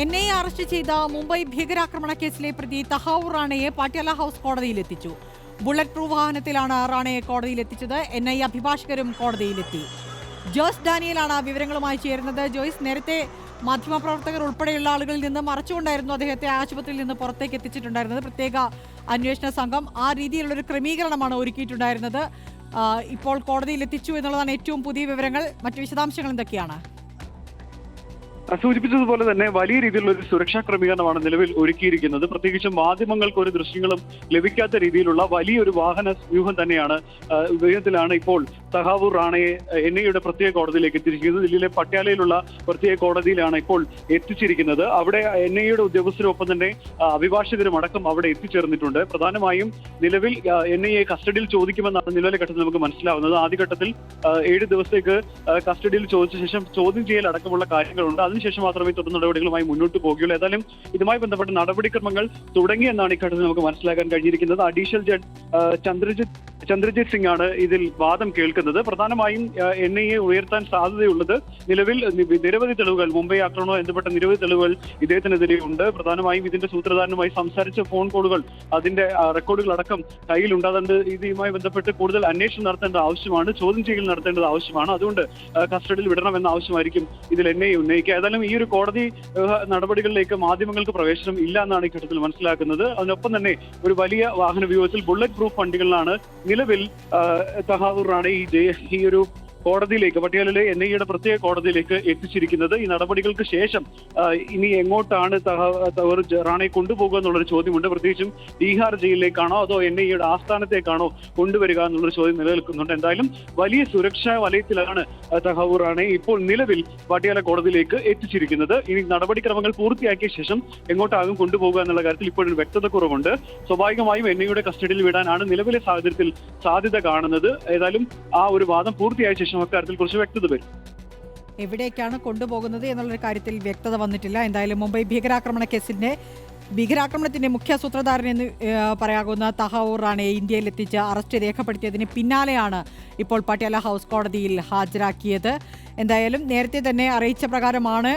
എൻ.ഐ.എ arrest ചെയ്ത മുംബൈ ഭീകരാക്രമണ കേസിലെ പ്രതി തഹാവൂർ റാണയെ പാട്യാല ഹൗസ് കോടതിയിലെത്തിച്ചു. ബുള്ളറ്റ് പ്രൂഫ് വാഹനത്തിലാണ് റാണയെ കോടതിയിലെത്തിച്ചത്. എൻ.ഐ.എ അഭിഭാഷകരും കോടതിയിലെത്തി. ജോയ്സ് ഡാനിയലാണ് വിവരങ്ങളുമായി ചേരുന്നത്. ജോയ്സ്, നേരത്തെ മാധ്യമപ്രവർത്തകർ ഉൾപ്പെടെയുള്ള ആളുകളിൽ നിന്ന് മറച്ചുകൊണ്ടായിരുന്നു അദ്ദേഹത്തെ ആശുപത്രിയിൽ നിന്ന് പുറത്തേക്ക് എത്തിച്ചിട്ടുണ്ടായിരുന്നത്. പ്രത്യേക അന്വേഷണ സംഘം ആ രീതിയിലുള്ളൊരു ക്രമീകരണമാണ് ഒരുക്കിയിട്ടുണ്ടായിരുന്നത്. ഇപ്പോൾ കോടതിയിലെത്തിച്ചു എന്നുള്ളതാണ് ഏറ്റവും പുതിയ വിവരങ്ങൾ. മറ്റു വിശദാംശങ്ങൾ എന്തൊക്കെയാണ്? സൂചിപ്പിച്ചതുപോലെ തന്നെ വലിയ രീതിയിലുള്ള ഒരു സുരക്ഷാ ക്രമീകരണമാണ് നിലവിൽ ഒരുക്കിയിരിക്കുന്നത്. പ്രത്യേകിച്ചും മാധ്യമങ്ങൾക്ക് ഒരു ദൃശ്യങ്ങളും ലഭിക്കാത്ത രീതിയിലുള്ള വലിയൊരു വാഹന വ്യൂഹം തന്നെയാണ് വേഗത്തിലാണ് ഇപ്പോൾ തഹാവൂർ റാണയെ എൻ.ഐ.എയുടെ പ്രത്യേക കോടതിയിലേക്ക് എത്തിച്ചിരിക്കുന്നത്. ദില്ലിയിലെ പട്യാലയിലുള്ള പ്രത്യേക കോടതിയിലാണ് ഇപ്പോൾ എത്തിച്ചിരിക്കുന്നത്. അവിടെ എൻ.ഐ.എയുടെ ഉദ്യോഗസ്ഥരൊപ്പം തന്നെ അഭിഭാഷകരും അടക്കം അവിടെ എത്തിച്ചേർന്നിട്ടുണ്ട്. പ്രധാനമായും നിലവിൽ എൻ.ഐ.എ കസ്റ്റഡിയിൽ ചോദിക്കുമെന്നാണ് നിലവിലെ ഘട്ടത്തിൽ നമുക്ക് മനസ്സിലാവുന്നത്. ആദ്യഘട്ടത്തിൽ 7 ദിവസത്തേക്ക് കസ്റ്റഡിയിൽ ചോദിച്ച ശേഷം ചോദ്യം ചെയ്യൽ അടക്കമുള്ള കാര്യങ്ങളുണ്ട്. അതിനുശേഷം മാത്രമേ തുടർ നടപടികളുമായി മുന്നോട്ട് പോകുകയുള്ളൂ. ഏതായാലും ഇതുമായി ബന്ധപ്പെട്ട നടപടിക്രമങ്ങൾ തുടങ്ങിയെന്നാണ് ഇക്കാര്യത്തിൽ നമുക്ക് മനസ്സിലാക്കാൻ കഴിഞ്ഞിരിക്കുന്നത്. അഡീഷണൽ ജഡ്ജ് ചന്ദ്രജിത് സിംഗ് ആണ് ഇതിൽ വാദം കേൾക്കുന്നത്. പ്രധാനമായും എൻ.ഐ.എ ഉയർത്താൻ സാധ്യതയുള്ളത് നിലവിൽ നിരവധി തെളിവുകൾ, മുംബൈ ആക്രമണവുമായി ബന്ധപ്പെട്ട നിരവധി തെളിവുകൾ ഇദ്ദേഹത്തിനെതിരെ ഉണ്ട്. പ്രധാനമായും ഇതിന്റെ സൂത്രധാരനുമായി സംസാരിച്ച ഫോൺ കോളുകൾ, അതിന്റെ റെക്കോർഡുകൾ അടക്കം കയ്യിലുണ്ട്. അതുകൊണ്ട് ഇതുമായി ബന്ധപ്പെട്ട് കൂടുതൽ അന്വേഷണം നടത്തേണ്ടത് ആവശ്യമാണ്, ചോദ്യം ചെയ്യൽ നടത്തേണ്ടത് ആവശ്യമാണ്. അതുകൊണ്ട് കസ്റ്റഡിയിൽ വിടണമെന്ന ആവശ്യമായിരിക്കും ഇതിൽ എൻ.ഐ.എ ഉന്നയിക്കുക. ഏതായാലും ഈ ഒരു കോടതി നടപടികളിലേക്ക് മാധ്യമങ്ങൾക്ക് പ്രവേശനം ഇല്ല എന്നാണ് ഈ ഘട്ടത്തിൽ മനസ്സിലാക്കുന്നത്. അതിനൊപ്പം തന്നെ ഒരു വലിയ വാഹന വ്യൂഹത്തിൽ ബുള്ളറ്റ് പ്രൂഫ് വണ്ടികളിലാണ് നിലവിൽ തഹാവൂർ റാണ ഈ ഒരു കോടതിയിലേക്ക്, പട്യാലയിലെ എൻ.ഐ.എയുടെ പ്രത്യേക കോടതിയിലേക്ക് എത്തിച്ചിരിക്കുന്നത്. ഈ നടപടികൾക്ക് ശേഷം ഇനി എങ്ങോട്ടാണ് തഹാവൂർ റാണയെ കൊണ്ടുപോകുക എന്നുള്ളൊരു ചോദ്യമുണ്ട്. പ്രത്യേകിച്ചും ബീഹാർ ജയിലിലേക്കാണോ അതോ എൻ.ഐ.എയുടെ ആസ്ഥാനത്തേക്കാണോ കൊണ്ടുവരിക എന്നുള്ളൊരു ചോദ്യം നിലനിൽക്കുന്നുണ്ട്. എന്തായാലും വലിയ സുരക്ഷാ വലയത്തിലാണ് തഹാവൂർ റാണയെ ഇപ്പോൾ നിലവിൽ പട്യാല കോടതിയിലേക്ക് എത്തിച്ചിരിക്കുന്നത്. ഇനി നടപടിക്രമങ്ങൾ പൂർത്തിയാക്കിയ ശേഷം എങ്ങോട്ടാകും കൊണ്ടുപോകുക എന്നുള്ള കാര്യത്തിൽ ഇപ്പോഴൊരു വ്യക്തത കുറവുണ്ട്. സ്വാഭാവികമായും എൻ.ഐ.എയുടെ കസ്റ്റഡിയിൽ വിടാനാണ് നിലവിലെ സാഹചര്യത്തിൽ സാധ്യത കാണുന്നത്. ഏതായാലും ആ ഒരു വാദം പൂർത്തിയായ ശേഷം അക്കാര്യത്തിൽ കുറച്ച് വ്യക്തത വരും. എവിടേക്കാണ് കൊണ്ടുപോകുന്നത് എന്നുള്ളൊരു കാര്യത്തിൽ വ്യക്തത വന്നിട്ടില്ല. എന്തായാലും മുംബൈ ഭീകരാക്രമണത്തിന്റെ മുഖ്യ സൂത്രധാരൻ എന്ന് പറയാകുന്ന തഹാവൂർ റാണയെ ഇന്ത്യയിൽ എത്തിച്ച് അറസ്റ്റ് രേഖപ്പെടുത്തിയതിന് പിന്നാലെയാണ് ഇപ്പോൾ പട്യാല ഹൗസ് കോടതിയിൽ ഹാജരാക്കിയത്. എന്തായാലും നേരത്തെ തന്നെ അറിയിച്ച പ്രകാരമാണ്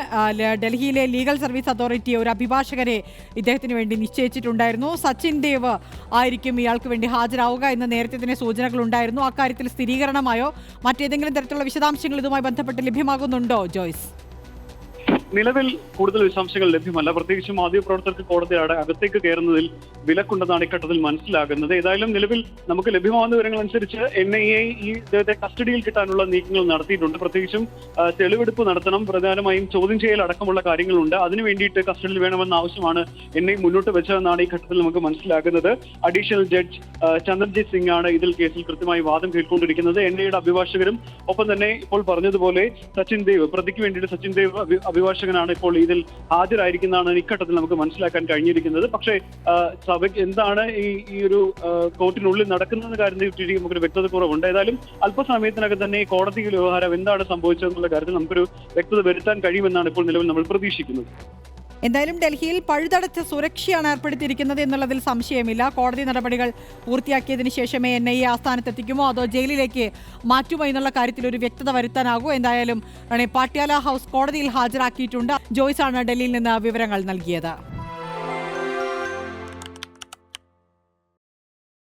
ഡൽഹിയിലെ ലീഗൽ സർവീസ് അതോറിറ്റി ഒരു അഭിഭാഷകരെ ഇദ്ദേഹത്തിന് വേണ്ടി നിശ്ചയിച്ചിട്ടുണ്ടായിരുന്നു. സച്ചിൻ ദേവ് ആയിരിക്കും ഇയാൾക്ക് വേണ്ടി ഹാജരാവുക എന്ന് നേരത്തെ തന്നെ സൂചനകളുണ്ടായിരുന്നു. അക്കാര്യത്തിൽ സ്ഥിരീകരണമായോ മറ്റേതെങ്കിലും തരത്തിലുള്ള വിശദാംശങ്ങൾ ഇതുമായി ബന്ധപ്പെട്ട് ലഭ്യമാകുന്നുണ്ടോ ജോയ്സ്? നിലവിൽ കൂടുതൽ വിശദാംശങ്ങൾ ലഭ്യമല്ല. പ്രത്യേകിച്ചും മാധ്യമപ്രവർത്തകർക്ക് കോടതിയുടെ അകത്തേക്ക് കയറുന്നതിൽ വിലക്കുണ്ടെന്നാണ് ഇക്കാര്യത്തിൽ മനസ്സിലാകുന്നത്. ഏതായാലും നിലവിൽ നമുക്ക് ലഭ്യമാകുന്ന വിവരങ്ങൾ അനുസരിച്ച് എൻ.ഐ.എ ഈ ഇദ്ദേഹത്തെ കസ്റ്റഡിയിൽ കിട്ടാനുള്ള നീക്കങ്ങൾ നടത്തിയിട്ടുണ്ട്. പ്രത്യേകിച്ചും തെളിവെടുപ്പ് നടത്തണം, പ്രധാനമായും ചോദ്യം ചെയ്യൽ അടക്കമുള്ള കാര്യങ്ങളുണ്ട്. അതിനു വേണ്ടിയിട്ട് കസ്റ്റഡിയിൽ വേണമെന്ന ആവശ്യമാണ് എൻ.ഐ മുന്നോട്ട് വെച്ചതെന്നാണ് ഈ ഘട്ടത്തിൽ നമുക്ക് മനസ്സിലാക്കുന്നത്. അഡീഷണൽ ജഡ്ജ് ചന്ദ്രജിത് സിംഗ് ആണ് ഇതിൽ കേസിൽ കൃത്യമായി വാദം കേൾക്കൊണ്ടിരിക്കുന്നത്. എൻ.ഐയുടെ അഭിഭാഷകരും ഒപ്പം തന്നെ ഇപ്പോൾ പറഞ്ഞതുപോലെ സച്ചിൻ ദേവ്, പ്രതിക്ക് വേണ്ടിയിട്ട് സച്ചിൻ ദേവ് അഭിഭാഷകനാണ് ഇപ്പോൾ ഇതിൽ ഹാജരായിരിക്കുന്നതാണ് ഇഘട്ടത്തിൽ നമുക്ക് മനസ്സിലാക്കാൻ കഴിഞ്ഞിരിക്കുന്നത്. പക്ഷേ സഭയ്ക്ക് എന്താണ് ഈ ഒരു കോർട്ടിനുള്ളിൽ നടക്കുന്ന കാര്യത്തിൽ നമുക്കൊരു വ്യക്തത കുറവുണ്ട്. ഏതായാലും അല്പസമയത്തിനകം തന്നെ ഈ കോടതി വ്യവഹാരം എന്താണ് സംഭവിച്ചതെന്നുള്ള കാര്യത്തിൽ നമുക്കൊരു വ്യക്തത വരുത്താൻ കഴിയുമെന്നാണ് ഇപ്പോൾ നിലവിൽ നമ്മൾ പ്രതീക്ഷിക്കുന്നത്. എന്തായാലും ഡൽഹിയിൽ പഴുതടച്ച സുരക്ഷയാണ് ഏർപ്പെടുത്തിയിരിക്കുന്നത് എന്നുള്ളതിൽ സംശയമില്ല. കോടതി നടപടികൾ പൂർത്തിയാക്കിയതിനു ശേഷമേ എൻ.ഐ.എ ആസ്ഥാനത്തെത്തിക്കുമോ അതോ ജയിലിലേക്ക് മാറ്റുമോ എന്നുള്ള കാര്യത്തിൽ ഒരു വ്യക്തത വരുത്താനാകൂ. എന്തായാലും പാട്യാല ഹൗസ് കോടതിയിൽ ഹാജരാക്കിയിട്ടുണ്ട്. ജോയ്സ് ആണ് ഡൽഹിയിൽ നിന്ന് വിവരങ്ങൾ നൽകിയത്.